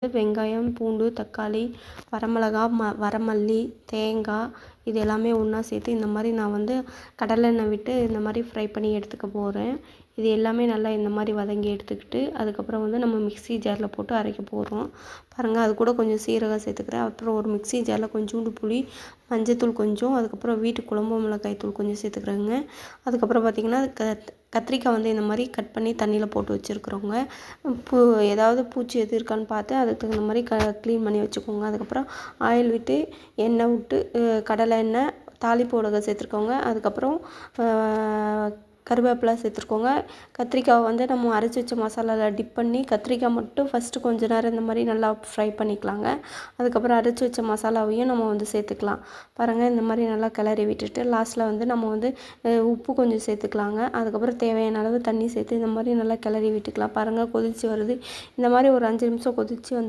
வெங்காயம், பூண்டு, தக்காளி, வரமிளகா, வரமல்லி, தேங்காய் இது எல்லாமே ஒன்றா சேர்த்து இந்த மாதிரி நான் வந்து கடலெண்ணெய் விட்டு இந்த மாதிரி ஃப்ரை பண்ணி எடுத்துக்க போகிறேன். இது எல்லாமே நல்லா இந்த மாதிரி வதங்கி எடுத்துக்கிட்டு அதுக்கப்புறம் வந்து நம்ம மிக்ஸி ஜாரில் போட்டு அரைக்க போகிறோம். பாருங்கள், அது கூட கொஞ்சம் சீரகம் சேர்த்துக்கிறேன். அப்புறம் ஒரு மிக்ஸி ஜாரில் கொஞ்சோண்டு புளி, மஞ்சத்தூள் கொஞ்சம், அதுக்கப்புறம் வீட்டு குழம்பு மிளகாய் தூள் கொஞ்சம் சேர்த்துக்கிறேங்க. அதுக்கப்புறம் பார்த்திங்கன்னா கத்திரிக்காய் வந்து இந்த மாதிரி கட் பண்ணி தண்ணியில் போட்டு வச்சுருக்குறோங்க. ஏதாவது பூச்சி எது இருக்கான்னு பார்த்து அதுக்கு தகுந்த மாதிரி க்ளீன் பண்ணி வச்சுக்கோங்க. அதுக்கப்புறம் ஆயில் விட்டு எண்ணெய் விட்டு கடலை எண்ணெய் தாளிப்பு உலகை சேர்த்துருக்கோங்க. அதுக்கப்புறம் கருவேப்பிலை சேர்த்துருக்கோங்க. கத்திரிக்காய் வந்து நம்ம அரைச்சி வச்ச மசாலாவில் டிப் பண்ணி கத்திரிக்காய் மட்டும் ஃபஸ்ட்டு கொஞ்ச நேரம் இந்த மாதிரி நல்லா ஃப்ரை பண்ணிக்கலாங்க. அதுக்கப்புறம் அரைச்சி வச்ச மசாலாவையும் நம்ம வந்து சேர்த்துக்கலாம். பாருங்கள், இந்த மாதிரி நல்லா கிளறி விட்டுட்டு லாஸ்ட்டில் வந்து நம்ம வந்து உப்பு கொஞ்சம் சேர்த்துக்கலாங்க. அதுக்கப்புறம் தேவையான அளவு தண்ணி சேர்த்து இந்த மாதிரி நல்லா கிளறி விட்டுக்கலாம். பாருங்கள், கொதித்து வருது. இந்த மாதிரி ஒரு 5 நிமிஷம் கொதித்து வந்து